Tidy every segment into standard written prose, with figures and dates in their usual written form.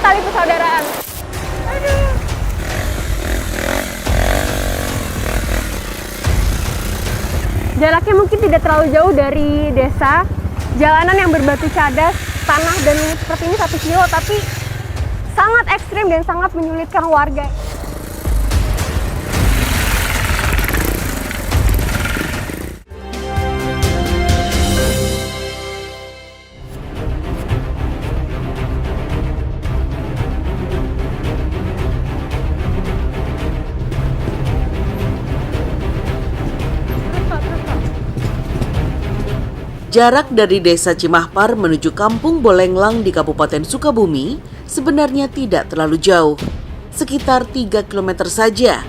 tali persaudaraan. Aduh. Jaraknya mungkin tidak terlalu jauh dari desa. Jalanan yang berbatu cadas, tanah dan lumpur seperti ini 1 kilo, tapi sangat ekstrim dan sangat menyulitkan warga. Jarak dari Desa Cimahpar menuju Kampung Bolenglang di Kabupaten Sukabumi sebenarnya tidak terlalu jauh, sekitar 3 km saja.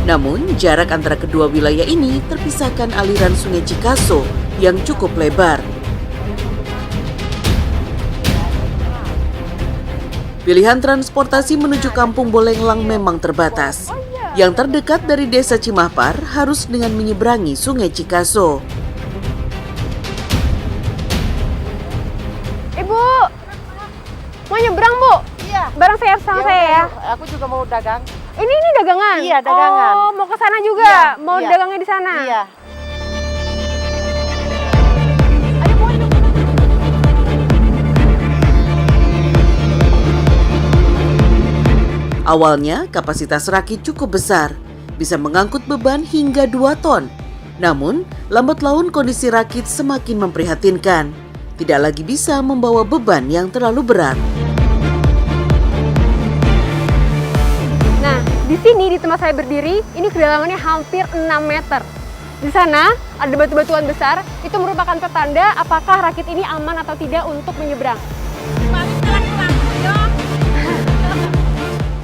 Namun, jarak antara kedua wilayah ini terpisahkan aliran Sungai Cikaso yang cukup lebar. Pilihan transportasi menuju Kampung Bolenglang memang terbatas. Yang terdekat dari Desa Cimahpar harus dengan menyeberangi Sungai Cikaso. Ibu, mau nyebrang, Bu? Iya. Bareng saya sama saya ya. Aku juga mau dagang. Ini dagangan? Iya, dagangan. Oh, mau ke sana juga? Iya, Mau iya. dagangnya di sana? Iya. Awalnya, kapasitas rakit cukup besar, bisa mengangkut beban hingga 2 ton. Namun, lambat laun kondisi rakit semakin memprihatinkan. Tidak lagi bisa membawa beban yang terlalu berat. Nah, di sini di tempat saya berdiri, ini kedalamannya hampir 6 meter. Di sana ada batu-batuan besar, itu merupakan petanda apakah rakit ini aman atau tidak untuk menyeberang.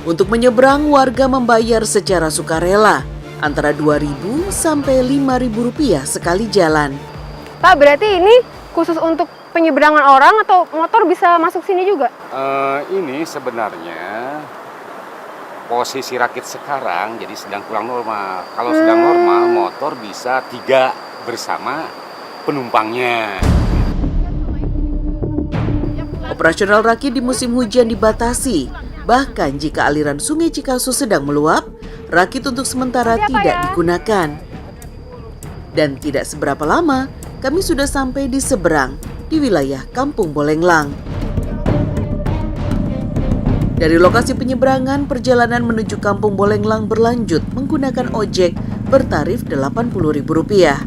Untuk menyeberang, warga membayar secara sukarela, antara Rp2.000 sampai Rp5.000 sekali jalan. Pak, berarti ini khusus untuk penyeberangan orang atau motor bisa masuk sini juga? Ini sebenarnya posisi rakit sekarang jadi sedang kurang normal. Kalau sedang normal, motor bisa 3 bersama penumpangnya. Operasional rakit di musim hujan dibatasi. Bahkan jika aliran Sungai Cikaso sedang meluap, rakit untuk sementara tidak digunakan. Dan tidak seberapa lama, kami sudah sampai di seberang, di wilayah Kampung Bolenglang. Dari lokasi penyeberangan, perjalanan menuju Kampung Bolenglang berlanjut menggunakan ojek bertarif Rp80.000.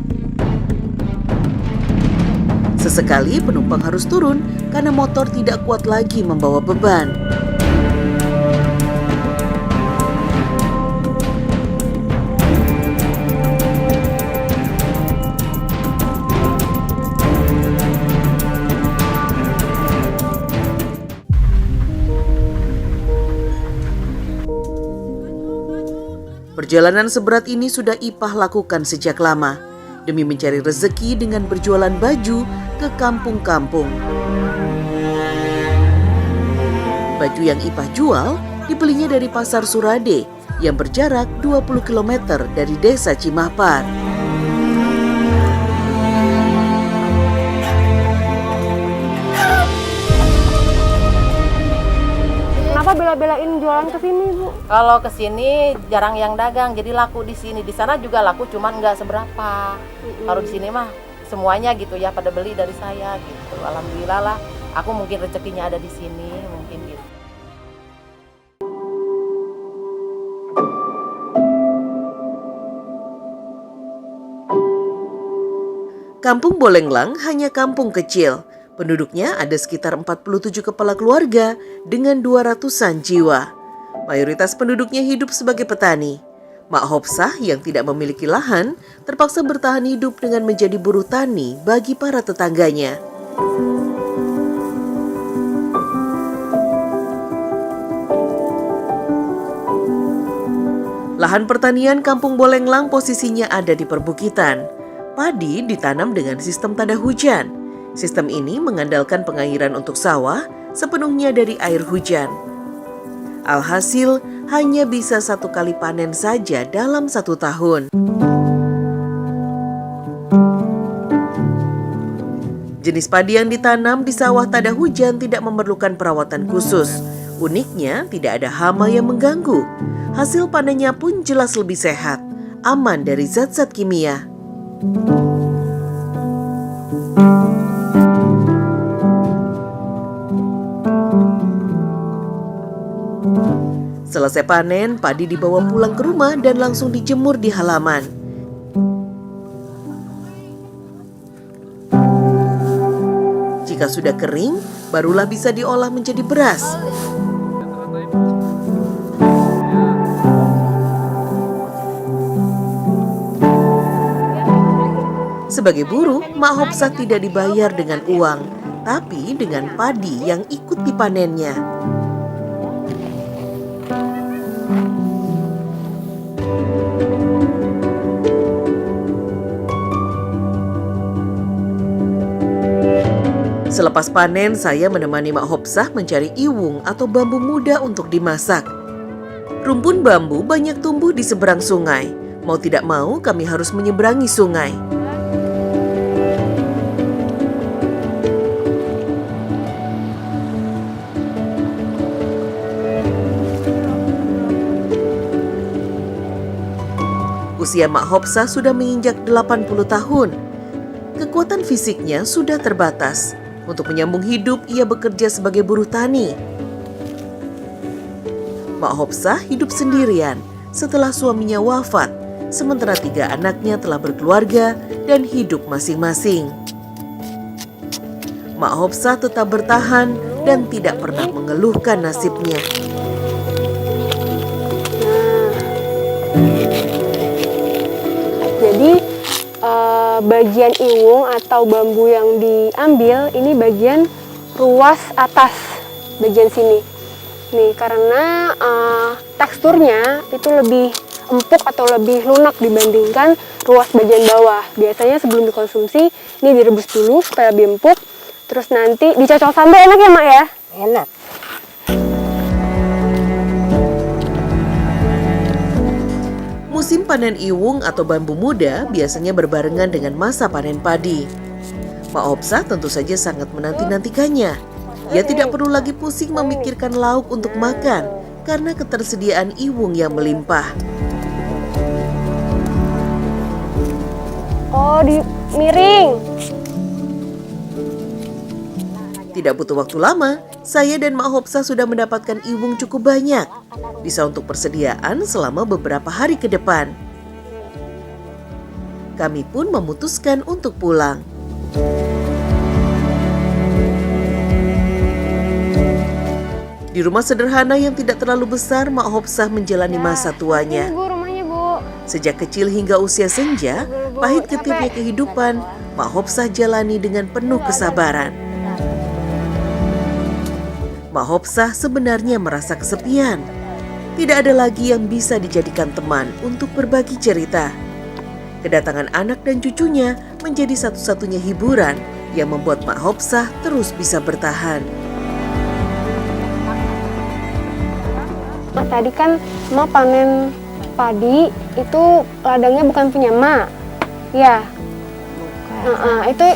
Sesekali penumpang harus turun karena motor tidak kuat lagi membawa beban. Perjalanan seberat ini sudah Ipah lakukan sejak lama, demi mencari rezeki dengan berjualan baju ke kampung-kampung. Baju yang Ipah jual dibelinya dari Pasar Surade yang berjarak 20 km dari Desa Cimahpar. Kenapa bela-belain jualan ke sini, Bu? Kalau ke sini jarang yang dagang, jadi laku di sini. Di sana juga laku, cuman nggak seberapa. Kalau di sini mah semuanya gitu ya, pada beli dari saya gitu. Alhamdulillah lah, aku mungkin rezekinya ada di sini, mungkin gitu. Kampung Bolenglang hanya kampung kecil. Penduduknya ada sekitar 47 kepala keluarga dengan 200-an jiwa. Mayoritas penduduknya hidup sebagai petani. Mak Hopsah yang tidak memiliki lahan terpaksa bertahan hidup dengan menjadi buruh tani bagi para tetangganya. Lahan pertanian Kampung Bolenglang posisinya ada di perbukitan. Padi ditanam dengan sistem tanda hujan. Sistem ini mengandalkan pengairan untuk sawah sepenuhnya dari air hujan. Alhasil hanya bisa 1 kali panen saja dalam 1 tahun. Jenis padi yang ditanam di sawah tada hujan tidak memerlukan perawatan khusus. Uniknya, tidak ada hama yang mengganggu. Hasil panennya pun jelas lebih sehat, aman dari zat-zat kimia. Selesai panen, padi dibawa pulang ke rumah dan langsung dijemur di halaman. Jika sudah kering, barulah bisa diolah menjadi beras. Sebagai buruh, Mak Hopsah tidak dibayar dengan uang, tapi dengan padi yang ikut dipanennya. Selepas panen, saya menemani Mak Hopsah mencari iwung atau bambu muda untuk dimasak. Rumpun bambu banyak tumbuh di seberang sungai. Mau tidak mau, kami harus menyeberangi sungai. Usia Mak Hopsah sudah menginjak 80 tahun. Kekuatan fisiknya sudah terbatas. Untuk menyambung hidup, ia bekerja sebagai buruh tani. Mak Hopsah hidup sendirian setelah suaminya wafat, sementara 3 anaknya telah berkeluarga dan hidup masing-masing. Mak Hopsah tetap bertahan dan tidak pernah mengeluhkan nasibnya. Jadi bagian iwung atau bambu yang diambil ini bagian ruas atas, bagian sini. Nih, karena teksturnya itu lebih empuk atau lebih lunak dibandingkan ruas bagian bawah. Biasanya sebelum dikonsumsi ini direbus dulu supaya lebih empuk. Terus nanti dicocol sambal, enak ya Mak ya? Enak. Musim panen iwung atau bambu muda biasanya berbarengan dengan masa panen padi. Mak Hopsah tentu saja sangat menanti-nantikannya. Ia tidak perlu lagi pusing memikirkan lauk untuk makan karena ketersediaan iwung yang melimpah. Oh, di miring. Tidak butuh waktu lama, saya dan Mak Hopsah sudah mendapatkan iwung cukup banyak. Bisa untuk persediaan selama beberapa hari ke depan. Kami pun memutuskan untuk pulang. Di rumah sederhana yang tidak terlalu besar, Mak Hopsah menjalani masa tuanya. Ini Bu, rumahnya Bu. Sejak kecil hingga usia senja, pahit getirnya kehidupan, Mak Hopsah jalani dengan penuh kesabaran. Mak Hopsah sebenarnya merasa kesepian. Tidak ada lagi yang bisa dijadikan teman untuk berbagi cerita. Kedatangan anak dan cucunya menjadi satu-satunya hiburan yang membuat Mak Hopsah terus bisa bertahan. Mak, tadi kan Mak panen padi, itu ladangnya bukan punya Mak. Ya.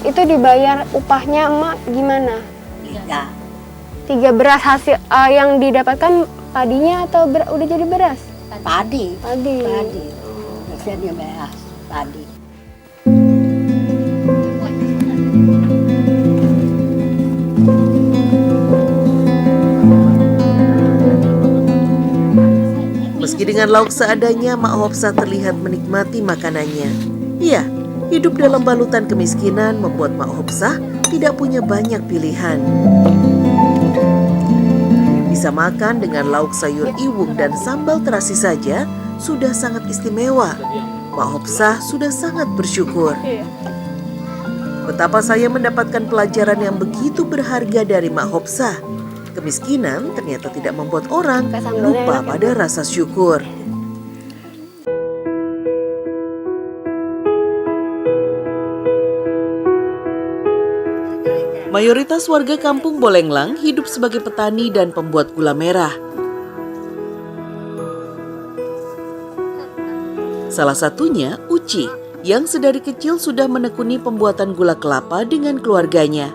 Itu dibayar upahnya Mak gimana? 3 beras hasil yang didapatkan padinya atau udah jadi beras? Padi. Padi. Biasanya beras. Padi. Meski dengan lauk seadanya, Mak Hopsah terlihat menikmati makanannya. Iya, hidup dalam balutan kemiskinan membuat Mak Hopsah tidak punya banyak pilihan. Bisa makan dengan lauk sayur iwung dan sambal terasi saja sudah sangat istimewa. Mak Hopsah sudah sangat bersyukur. Betapa saya mendapatkan pelajaran yang begitu berharga dari Mak Hopsah. Kemiskinan ternyata tidak membuat orang lupa pada rasa syukur. Mayoritas warga kampung Bolenglang hidup sebagai petani dan pembuat gula merah. Salah satunya Uci, yang sedari kecil sudah menekuni pembuatan gula kelapa dengan keluarganya.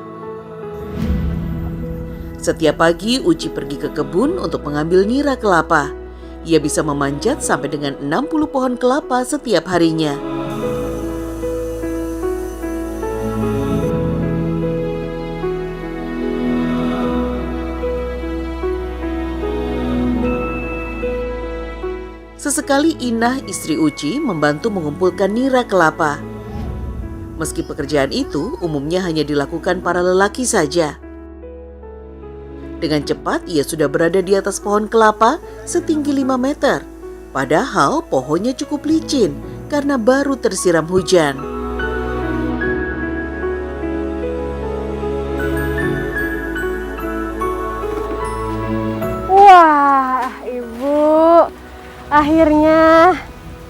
Setiap pagi Uci pergi ke kebun untuk mengambil nira kelapa. Ia bisa memanjat sampai dengan 60 pohon kelapa setiap harinya. Sesekali Inah, istri Uci, membantu mengumpulkan nira kelapa. Meski pekerjaan itu umumnya hanya dilakukan para lelaki saja. Dengan cepat ia sudah berada di atas pohon kelapa setinggi 5 meter. Padahal pohonnya cukup licin karena baru tersiram hujan. Wah, Ibu. Akhirnya.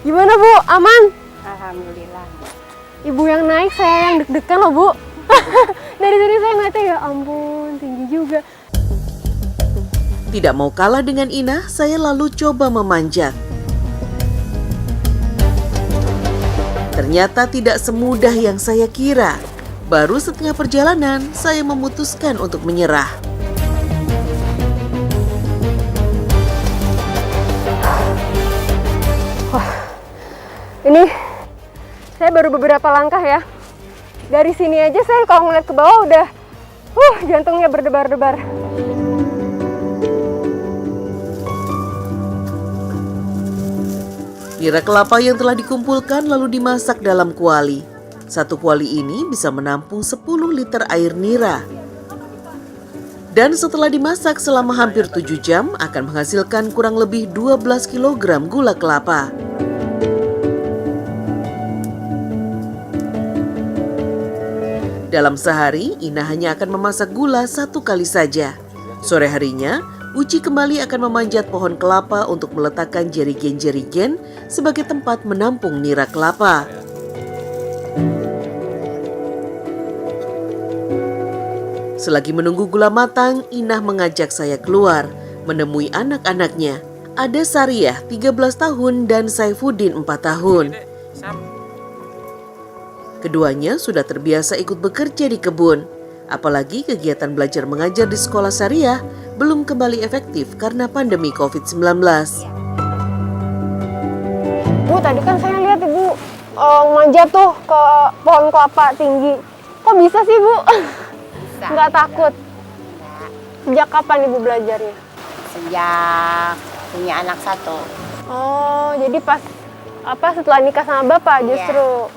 Gimana, Bu? Aman? Alhamdulillah. Ibu yang naik, saya yang deg-degan loh, Bu. Dari sini saya ngeliatnya, ya ampun, tinggi juga. Tidak mau kalah dengan Inah, saya lalu coba memanjat. Ternyata tidak semudah yang saya kira. Baru setengah perjalanan, saya memutuskan untuk menyerah. Ini saya baru beberapa langkah ya. Dari sini aja saya kalau ngeliat ke bawah udah jantungnya berdebar-debar. Nira kelapa yang telah dikumpulkan lalu dimasak dalam kuali. Satu kuali ini bisa menampung 10 liter air nira. Dan setelah dimasak selama hampir 7 jam akan menghasilkan kurang lebih 12 kg gula kelapa. Dalam sehari, Inah hanya akan memasak gula 1 kali saja. Sore harinya, Uci kembali akan memanjat pohon kelapa untuk meletakkan jerigen-jerigen sebagai tempat menampung nira kelapa. Selagi menunggu gula matang, Inah mengajak saya keluar, menemui anak-anaknya. Ada Sariah, 13 tahun, dan Saifuddin, 4 tahun. Keduanya sudah terbiasa ikut bekerja di kebun. Apalagi kegiatan belajar mengajar di sekolah Syariah belum kembali efektif karena pandemi COVID-19. Bu, tadi kan saya lihat Ibu manjat tuh ke pohon kelapa tinggi. Kok bisa sih, Bu? Bisa. Nggak takut? Sejak kapan Ibu belajarnya? Sejak punya anak 1. Oh, jadi pas setelah nikah sama Bapak justru.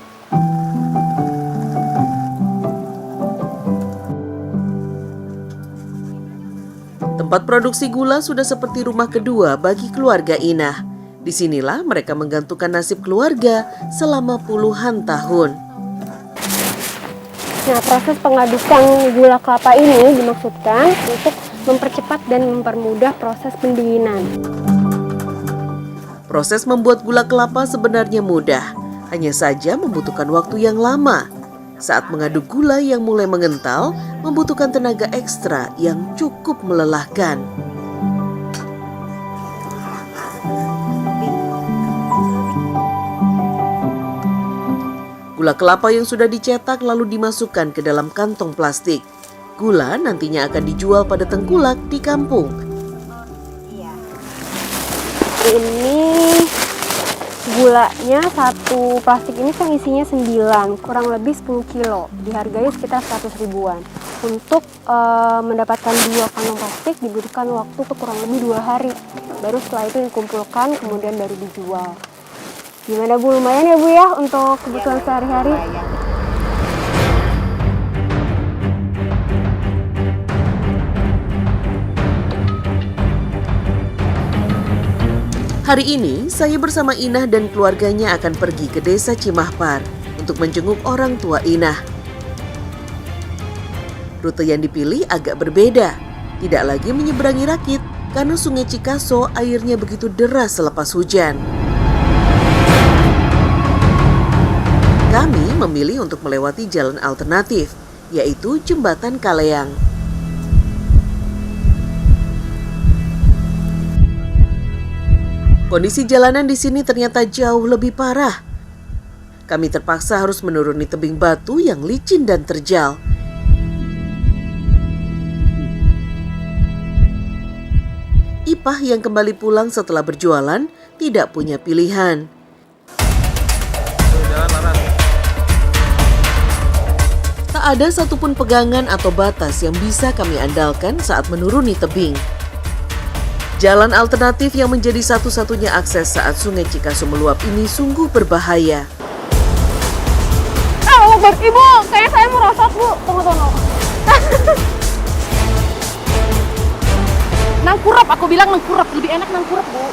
Tempat produksi gula sudah seperti rumah kedua bagi keluarga Inah. Disinilah mereka menggantungkan nasib keluarga selama puluhan tahun. Nah, proses pengadukan gula kelapa ini dimaksudkan untuk mempercepat dan mempermudah proses pendinginan. Proses membuat gula kelapa sebenarnya mudah, hanya saja membutuhkan waktu yang lama. Saat mengaduk gula yang mulai mengental, membutuhkan tenaga ekstra yang cukup melelahkan. Gula kelapa yang sudah dicetak lalu dimasukkan ke dalam kantong plastik. Gula nantinya akan dijual pada tengkulak di kampung. Ini gulanya satu plastik ini kan isinya 9, kurang lebih 10 kilo. Dihargai sekitar 100 ribuan. Untuk mendapatkan 2 kantong plastik dibutuhkan waktu kurang lebih 2 hari. Baru setelah itu dikumpulkan kemudian baru dijual. Gimana Bu, lumayan ya Bu ya untuk kebutuhan sehari-hari? Hari ini, saya bersama Inah dan keluarganya akan pergi ke desa Cimahpar untuk menjenguk orang tua Inah. Rute yang dipilih agak berbeda, tidak lagi menyeberangi Rakit karena Sungai Cikaso airnya begitu deras selepas hujan. Kami memilih untuk melewati jalan alternatif, yaitu Jembatan Kaleang. Kondisi jalanan di sini ternyata jauh lebih parah. kami terpaksa harus menuruni tebing batu yang licin dan terjal. Ipah yang kembali pulang setelah berjualan tidak punya pilihan. Tak ada satupun pegangan atau batas yang bisa kami andalkan saat menuruni tebing. Jalan alternatif yang menjadi satu-satunya akses saat Sungai Cikaso meluap ini sungguh berbahaya. Ibu, kayak saya merosot, Bu. Tunggu. Nangkurap, aku bilang nangkurap, lebih enak nangkurap, Bu.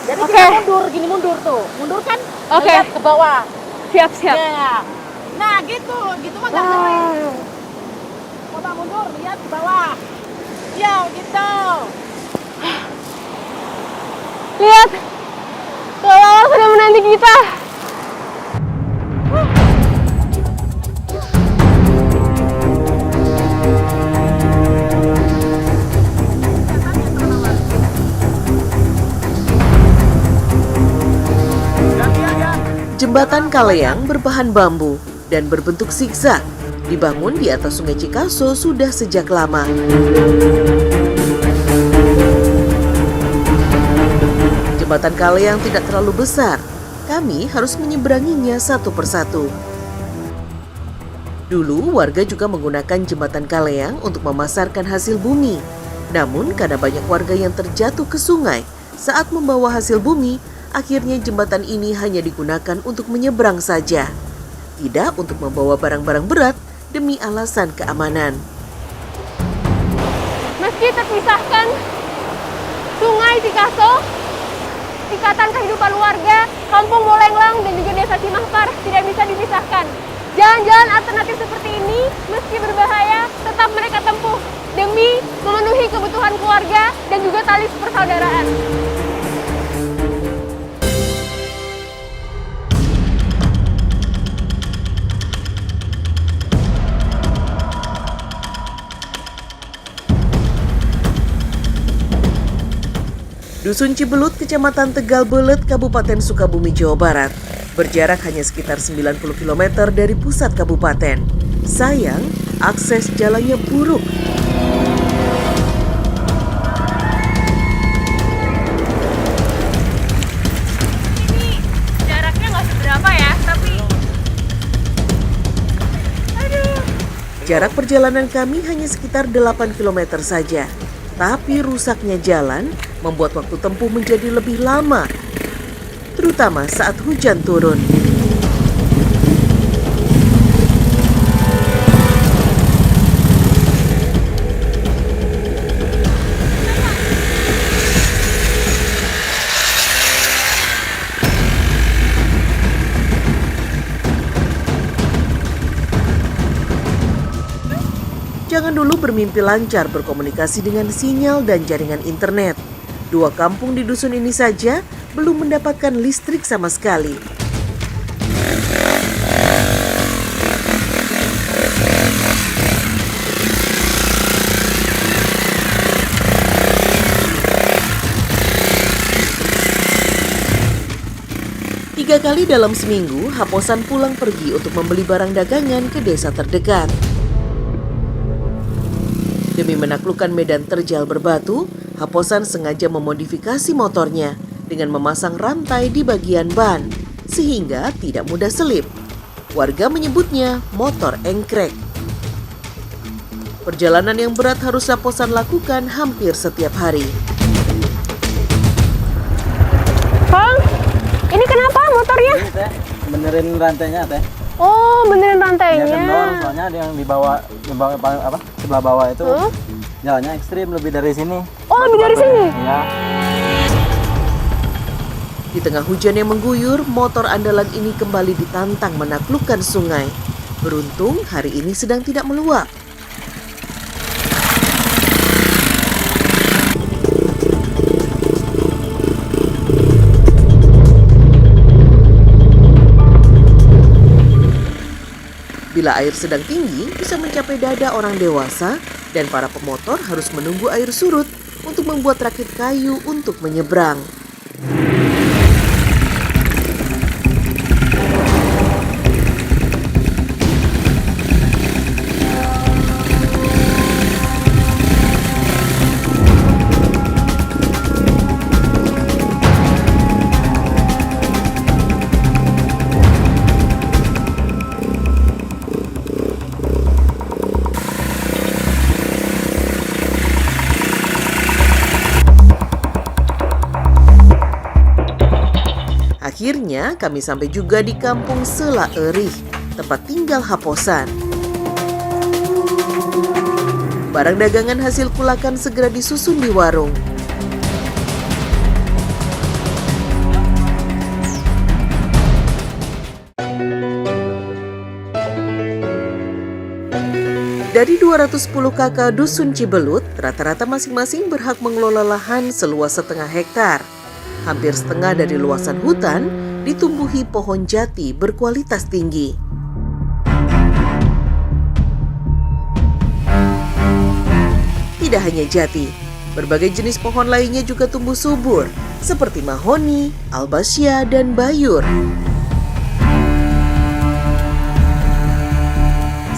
Jadi Oke. kita mundur tuh. Mundur kan? Oke. Lihat ke bawah. Siap. Ya. Nah, gitu mah nggak ngeri. Coba mundur, lihat ke bawah. Ya, gitu. Lihat, kalau sudah menanti kita. Jembatan Kaleang berbahan bambu dan berbentuk zigzag, dibangun di atas Sungai Cikaso sudah sejak lama. Jembatan Kaleang tidak terlalu besar, kami harus menyeberanginya satu persatu. Dulu warga juga menggunakan jembatan Kaleang untuk memasarkan hasil bumi. Namun karena banyak warga yang terjatuh ke sungai saat membawa hasil bumi, akhirnya jembatan ini hanya digunakan untuk menyeberang saja, tidak untuk membawa barang-barang berat demi alasan keamanan. Meski terpisahkan Sungai Cikaso, ikatan kehidupan warga Kampung Bolenglang dan juga Desa Cimahpar tidak bisa dipisahkan. Jalan-jalan alternatif seperti ini, meski berbahaya, tetap mereka tempuh demi memenuhi kebutuhan keluarga dan juga tali persaudaraan. Dusun Cibelut, Kecamatan Tegal Belet, Kabupaten Sukabumi, Jawa Barat, berjarak hanya sekitar 90 km dari pusat kabupaten. Sayang, akses jalannya buruk. Ini jaraknya nggak seberapa ya, tapi Jarak perjalanan kami hanya sekitar 8 km saja. Tapi rusaknya jalan membuat waktu tempuh menjadi lebih lama, terutama saat hujan turun. Jangan dulu bermimpi lancar berkomunikasi dengan sinyal dan jaringan internet. 2 kampung di dusun ini saja belum mendapatkan listrik sama sekali. Tiga kali dalam seminggu, Haposan pulang pergi untuk membeli barang dagangan ke desa terdekat. Demi menaklukkan medan terjal berbatu, Haposan sengaja memodifikasi motornya dengan memasang rantai di bagian ban, sehingga tidak mudah selip. Warga menyebutnya motor engkrek. Perjalanan yang berat harus Haposan lakukan hampir setiap hari. Bang, ini kenapa motornya? Ini teh, benerin rantainya teh. Oh, benerin Ini rantainya. kendor, soalnya ada yang di bawah sebelah bawah itu jalannya ekstrim lebih dari sini. Oh, lebih dari sini? Iya. Di tengah hujan yang mengguyur, motor andalan ini kembali ditantang menaklukkan sungai. Beruntung hari ini sedang tidak meluap. Bila air sedang tinggi, bisa mencapai dada orang dewasa dan para pemotor harus menunggu air surut untuk membuat rakit kayu untuk menyeberang. Akhirnya kami sampai juga di Kampung Sela Erih, tempat tinggal Haposan. Barang dagangan hasil kulakan segera disusun di warung. Dari 210 kakak Dusun Cibelut, rata-rata masing-masing berhak mengelola lahan seluas 0,5 hektar. Hampir setengah dari luasan hutan ditumbuhi pohon jati berkualitas tinggi. Tidak hanya jati, berbagai jenis pohon lainnya juga tumbuh subur, seperti mahoni, albasya, dan bayur.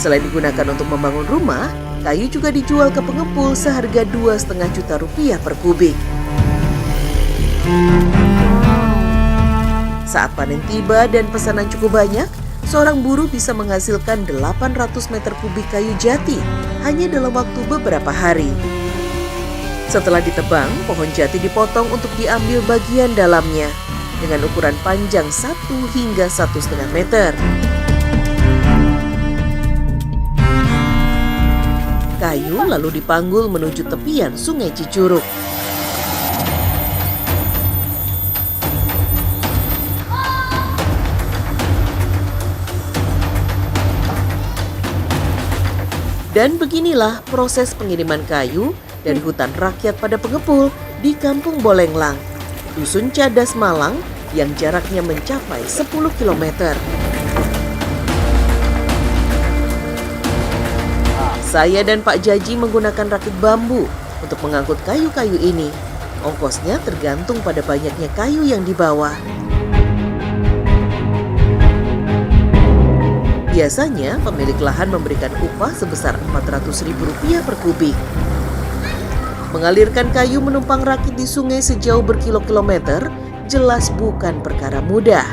Selain digunakan untuk membangun rumah, kayu juga dijual ke pengepul seharga Rp2,5 juta per kubik. Saat panen tiba dan pesanan cukup banyak, seorang buruh bisa menghasilkan 800 meter kubik kayu jati hanya dalam waktu beberapa hari. Setelah ditebang, pohon jati dipotong untuk diambil bagian dalamnya dengan ukuran panjang 1 hingga 1,5 meter. Kayu lalu dipanggul menuju tepian Sungai Cicurug. Dan beginilah proses pengiriman kayu dari hutan rakyat pada pengepul di Kampung Bolenglang, Dusun Cadas Malang yang jaraknya mencapai 10 km. Saya dan Pak Jaji menggunakan rakit bambu untuk mengangkut kayu-kayu ini. Ongkosnya tergantung pada banyaknya kayu yang dibawa. Biasanya pemilik lahan memberikan upah sebesar Rp400.000 per kubik. Mengalirkan kayu menumpang rakit di sungai sejauh berkilo-kilometer jelas bukan perkara mudah.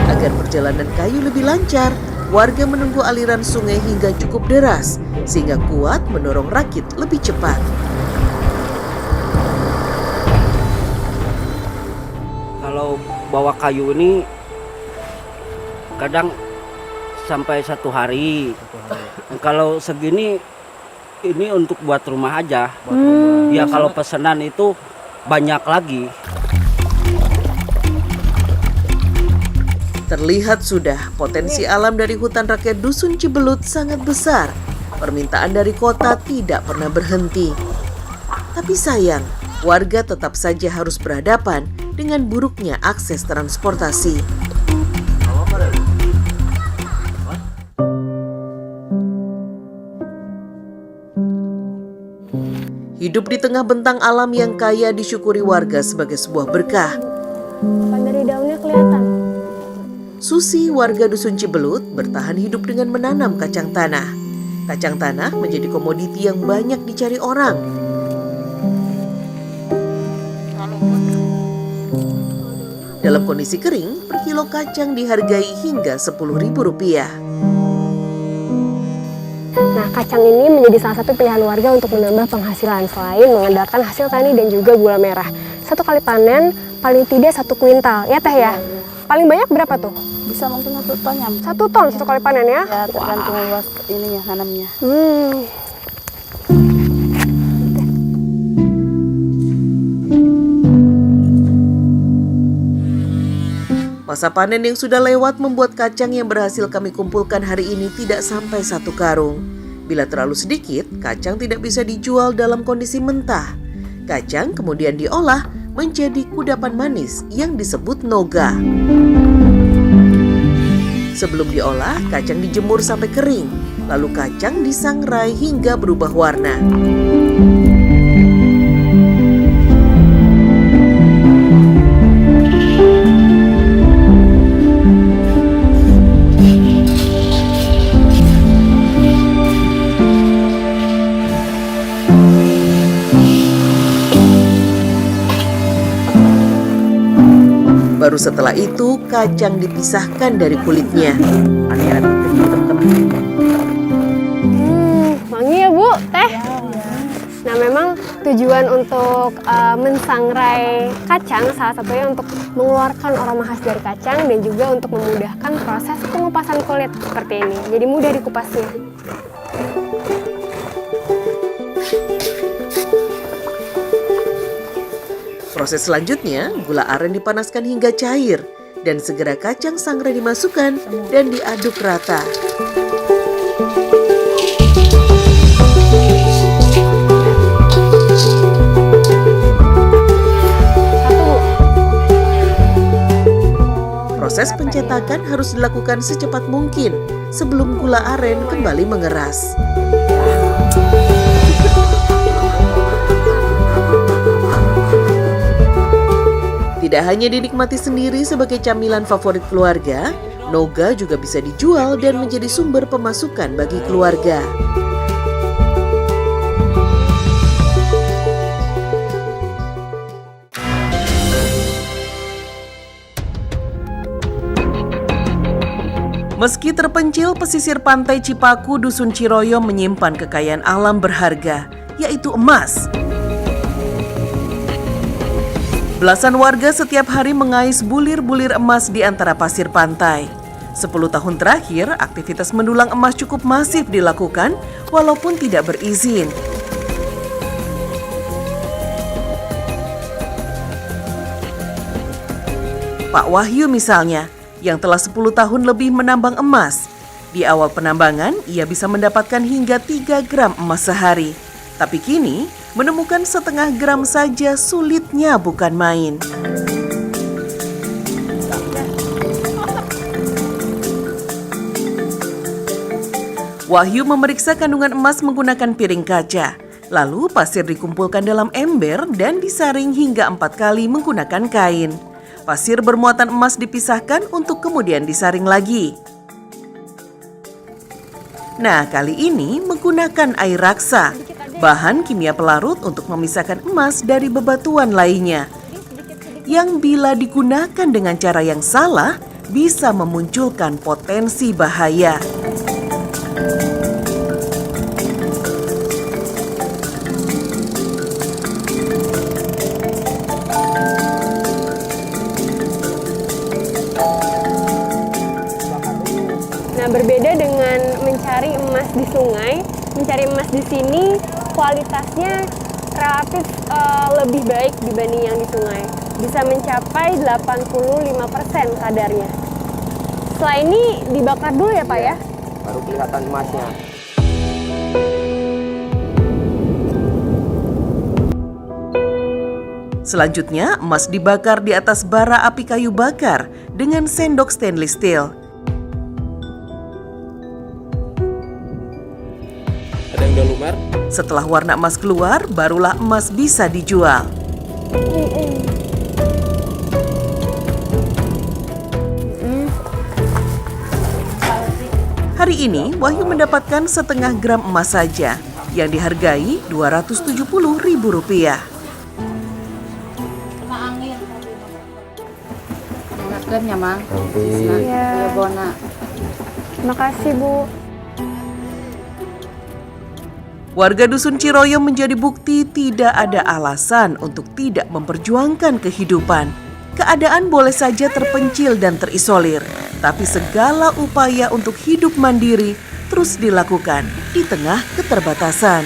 Agar perjalanan kayu lebih lancar, warga menunggu aliran sungai hingga cukup deras sehingga kuat mendorong rakit lebih cepat. Kalau bawa kayu ini kadang sampai 1 hari. Kalau segini ini untuk buat rumah aja. Ya kalau pesanan itu banyak lagi. Terlihat sudah potensi alam dari hutan rakyat Dusun Cibelut sangat besar. Permintaan dari kota tidak pernah berhenti. Tapi sayang, warga tetap saja harus berhadapan dengan buruknya akses transportasi. Hidup di tengah bentang alam yang kaya disyukuri warga sebagai sebuah berkah. Dari daunnya kelihatan. Susi, warga Dusun Cibelut, bertahan hidup dengan menanam kacang tanah. Kacang tanah menjadi komoditi yang banyak dicari orang. Dalam kondisi kering, per kilo kacang dihargai hingga Rp10.000. Nah, kacang ini menjadi salah satu pilihan warga untuk menambah penghasilan selain mengandalkan hasil tani dan juga gula merah. 1 kali panen paling tidak 1 kuintal, ya Teh ya? Paling banyak berapa tuh? Bisa mungkin 1 ton ya. 1 ton 1 kali panen ya? Ya tergantung luas ininya nanamnya. Masa panen yang sudah lewat membuat kacang yang berhasil kami kumpulkan hari ini tidak sampai 1 karung. Bila terlalu sedikit, kacang tidak bisa dijual dalam kondisi mentah. Kacang kemudian diolah menjadi kudapan manis yang disebut noga. Sebelum diolah, kacang dijemur sampai kering, lalu kacang disangrai hingga berubah warna. Baru setelah itu, kacang dipisahkan dari kulitnya. Wangi ya Bu, Teh? Nah memang tujuan untuk mensangrai kacang, salah satunya untuk mengeluarkan aroma khas dari kacang dan juga untuk memudahkan proses pengupasan kulit seperti ini. Jadi mudah dikupasnya. Proses selanjutnya, gula aren dipanaskan hingga cair dan segera kacang sangrai dimasukkan dan diaduk rata. Proses pencetakan harus dilakukan secepat mungkin sebelum gula aren kembali mengeras. Tidak hanya dinikmati sendiri sebagai camilan favorit keluarga, noga juga bisa dijual dan menjadi sumber pemasukan bagi keluarga. Meski terpencil, pesisir pantai Cipaku, Dusun Ciroyom menyimpan kekayaan alam berharga, yaitu emas. Belasan warga setiap hari mengais bulir-bulir emas di antara pasir pantai. 10 tahun terakhir, aktivitas mendulang emas cukup masif dilakukan walaupun tidak berizin. Pak Wahyu misalnya, yang telah 10 tahun lebih menambang emas. Di awal penambangan, ia bisa mendapatkan hingga 3 gram emas sehari. Tapi kini, menemukan setengah gram saja sulitnya bukan main. Wahyu memeriksa kandungan emas menggunakan piring kaca. Lalu pasir dikumpulkan dalam ember dan disaring hingga 4 kali menggunakan kain. Pasir bermuatan emas dipisahkan untuk kemudian disaring lagi. Nah, kali ini menggunakan air raksa, bahan kimia pelarut untuk memisahkan emas dari bebatuan lainnya. Yang bila digunakan dengan cara yang salah, bisa memunculkan potensi bahaya. Nah, berbeda dengan mencari emas di sungai, mencari emas di sini kualitasnya relatif lebih baik dibanding yang di sungai. Bisa mencapai 85% kadarnya. Setelah ini dibakar dulu ya Pak ya? Baru kelihatan emasnya. Selanjutnya, emas dibakar di atas bara api kayu bakar dengan sendok stainless steel. Ada yang udah lumer? Setelah warna emas keluar, barulah emas bisa dijual. Hari ini, Wahyu mendapatkan setengah gram emas saja yang dihargai Rp270.000. Nasdemnya, Mang. Iya. Bona. Terima kasih Bu. Warga Dusun Ciroyom menjadi bukti tidak ada alasan untuk tidak memperjuangkan kehidupan. Keadaan boleh saja terpencil dan terisolir, tapi segala upaya untuk hidup mandiri terus dilakukan di tengah keterbatasan.